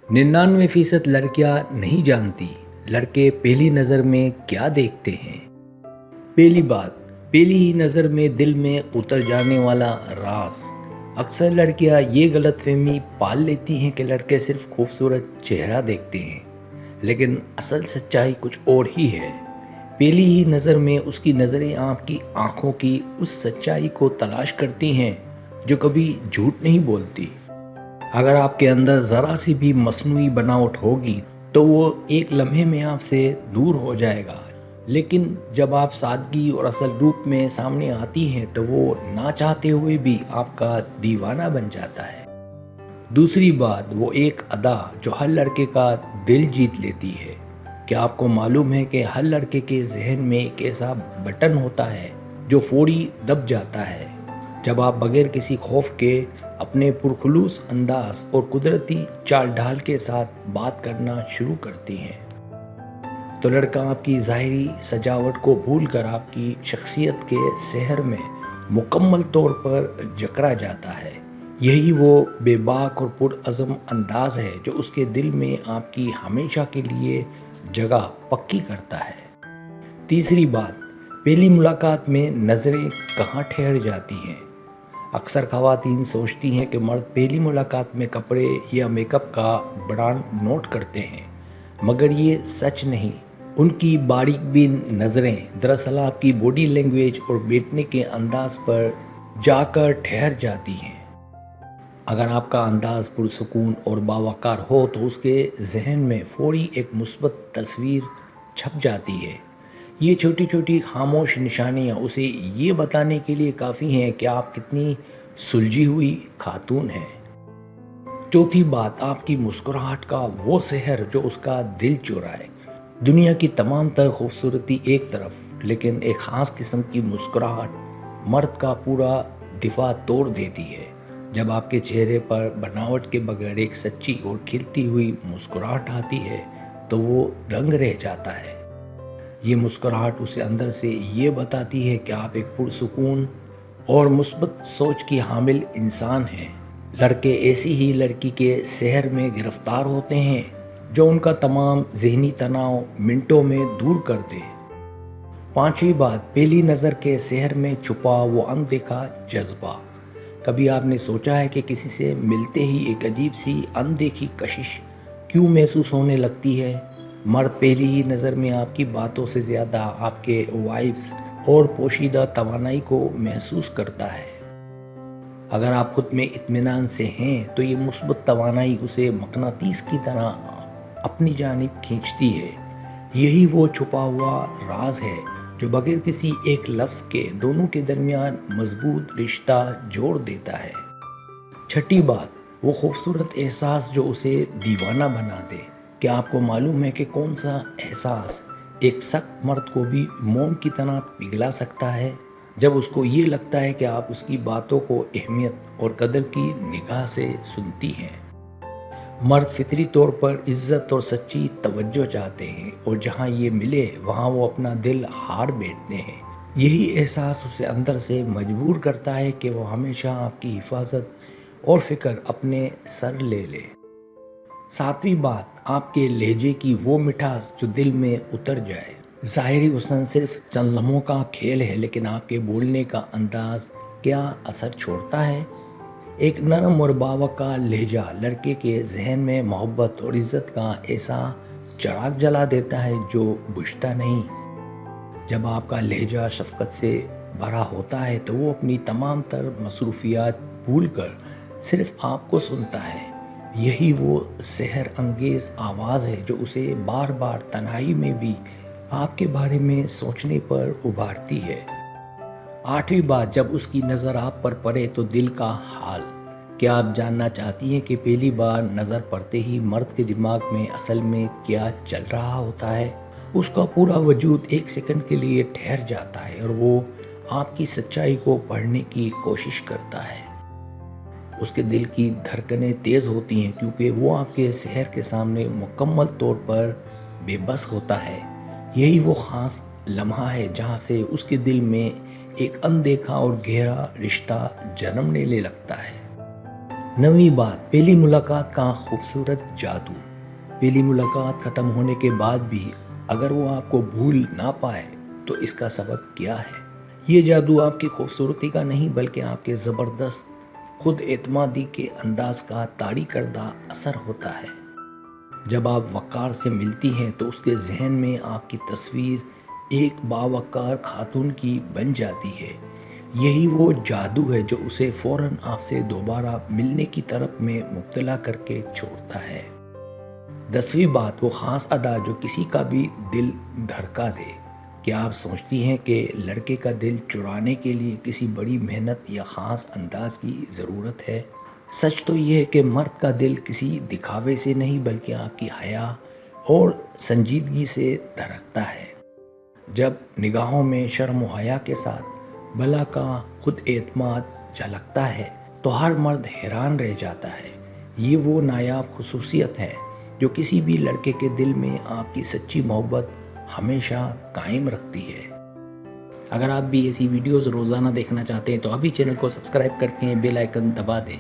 99% लड़कियां नहीं जानती लड़के पहली नज़र में क्या देखते हैं। पहली बात, पहली ही नज़र में दिल में उतर जाने वाला राज। अक्सर लड़कियां ये गलतफहमी पाल लेती हैं कि लड़के सिर्फ खूबसूरत चेहरा देखते हैं, लेकिन असल सच्चाई कुछ और ही है। पहली ही नज़र में उसकी नज़रें आपकी आंखों की उस सच्चाई को तलाश करती हैं जो कभी झूठ नहीं बोलती। अगर आपके अंदर ज़रा सी भी मस्नूई बनावट होगी तो वो एक लम्हे में आपसे दूर हो जाएगा, लेकिन जब आप सादगी और असल रूप में सामने आती हैं तो वो ना चाहते हुए भी आपका दीवाना बन जाता है। दूसरी बात, वो एक अदा जो हर लड़के का दिल जीत लेती है। क्या आपको मालूम है कि हर लड़के के जहन में एक ऐसा बटन होता है जो फौरी दब जाता है जब आप बगैर किसी खौफ के अपने पुरखुलूस अंदाज और कुदरती चाल ढाल के साथ बात करना शुरू करती हैं। तो लड़का आपकी ज़ाहिरी सजावट को भूलकर आपकी शख्सियत के सहर में मुकम्मल तौर पर जकड़ा जाता है। यही वो बेबाक और पुरअज़म अंदाज है जो उसके दिल में आपकी हमेशा के लिए जगह पक्की करता है। तीसरी बात, पहली मुलाकात में नज़रें कहाँ ठहर जाती हैं। अक्सर ख़वातीन सोचती हैं कि मर्द पहली मुलाकात में कपड़े या मेकअप का ब्रांड नोट करते हैं, मगर ये सच नहीं। उनकी बारीक बीन नज़रें दरअसल आपकी बॉडी लैंग्वेज और बैठने के अंदाज पर जाकर ठहर जाती हैं। अगर आपका अंदाज पुरसुकून और बावकार हो तो उसके जहन में फौरी एक मुस्बत तस्वीर छप जाती है। ये छोटी छोटी खामोश निशानियाँ उसे ये बताने के लिए काफ़ी हैं कि आप कितनी सुलझी हुई खातून हैं। चौथी बात, आपकी मुस्कुराहट का वो सहर जो उसका दिल चुराए। दुनिया की तमाम तर खूबसूरती एक तरफ, लेकिन एक ख़ास किस्म की मुस्कुराहट मर्द का पूरा दिफा तोड़ देती है। जब आपके चेहरे पर बनावट के बगैर एक सच्ची और खिलती हुई मुस्कुराहट आती है तो वो दंग रह जाता है। ये मुस्कुराहट उसे अंदर से ये बताती है कि आप एक पुरसुकून और मुस्बत सोच की हामिल इंसान हैं। लड़के ऐसी ही लड़की के सहर में गिरफ्तार होते हैं जो उनका तमाम जहनी तनाव मिनटों में दूर कर दे। पांचवी बात, पहली नज़र के सहर में छुपा वो अनदेखा जज्बा। कभी आपने सोचा है कि किसी से मिलते ही एक अजीब सी अनदेखी कशिश क्यों महसूस होने लगती है। मर्द पहली ही नज़र में आपकी बातों से ज़्यादा आपके वाइब्स और पोशीदा तवानाई को महसूस करता है। अगर आप खुद में इत्मीनान से हैं तो ये मुस्बत तवानाई उसे मकनातीस की तरह अपनी जानिब खींचती है। यही वो छुपा हुआ राज है जो बगैर किसी एक लफ्ज़ के दोनों के दरमियान मजबूत रिश्ता जोड़ देता है। छठी बात, वो खूबसूरत एहसास जो उसे दीवाना बना दे। क्या आपको मालूम है कि कौन सा एहसास एक सख्त मर्द को भी मोम की तरह पिघला सकता है? जब उसको ये लगता है कि आप उसकी बातों को अहमियत और कदर की निगाह से सुनती हैं। मर्द फितरी तौर पर इज्जत और सच्ची तवज्जो चाहते हैं, और जहाँ ये मिले वहाँ वो अपना दिल हार बैठते हैं। यही एहसास उसे अंदर से मजबूर करता है कि वो हमेशा आपकी हिफाजत और फिक्र अपने सर ले ले। सातवीं बात, आपके लहजे की वो मिठास जो दिल में उतर जाए। ज़ाहिरी हुस्न सिर्फ चंद लम्हों का खेल है, लेकिन आपके बोलने का अंदाज क्या असर छोड़ता है। एक नरम और बावका लहजा लड़के के जहन में मोहब्बत और इज़्ज़त का ऐसा चिराग जला देता है जो बुझता नहीं। जब आपका लहजा शफ़क़त से भरा होता है तो वो अपनी तमाम तर मसरूफियात भूल कर सिर्फ आपको सुनता है। यही वो सहर अंगेज़ आवाज़ है जो उसे बार बार तन्हाई में भी आपके बारे में सोचने पर उभारती है। आठवीं बात, जब उसकी नज़र आप पर पड़े तो दिल का हाल। क्या आप जानना चाहती हैं कि पहली बार नज़र पड़ते ही मर्द के दिमाग में असल में क्या चल रहा होता है? उसका पूरा वजूद एक सेकंड के लिए ठहर जाता है और वो आपकी सच्चाई को पढ़ने की कोशिश करता है। उसके दिल की धड़कनें तेज़ होती हैं क्योंकि वो आपके सहर के सामने मुकम्मल तौर पर बेबस होता है। यही वो ख़ास लम्हा है जहाँ से उसके दिल में एक अनदेखा और गहरा रिश्ता जन्म लेने लगता है। नवी बात, पहली मुलाकात का खूबसूरत जादू। पहली मुलाकात ख़त्म होने के बाद भी अगर वो आपको भूल ना पाए तो इसका सबब क्या है? ये जादू आपकी खूबसूरती का नहीं बल्कि आपके ज़बरदस्त खुद एतमादी के अंदाज का तारी करदा असर होता है। जब आप वक़ार से मिलती हैं तो उसके जहन में आपकी तस्वीर एक बावक़ार खातून की बन जाती है। यही वो जादू है जो उसे फ़ौरन आपसे दोबारा मिलने की तरफ में मुब्तला करके छोड़ता है। 10वीं बात, वो ख़ास अदा जो किसी का भी दिल धड़का दे। क्या आप सोचती हैं कि लड़के का दिल चुराने के लिए किसी बड़ी मेहनत या ख़ास अंदाज की ज़रूरत है? सच तो ये है कि मर्द का दिल किसी दिखावे से नहीं बल्कि आपकी हया और संजीदगी से धड़कता है। जब निगाहों में शर्म व हया के साथ भला का खुद एतमाद झलकता है तो हर मर्द हैरान रह जाता है। ये वो नायाब खुसूसियत है जो किसी भी लड़के के दिल में आपकी सच्ची मोहब्बत हमेशा कायम रखती है। अगर आप भी ऐसी वीडियोस रोज़ाना देखना चाहते हैं तो अभी चैनल को सब्सक्राइब करके बेल आइकन दबा दें।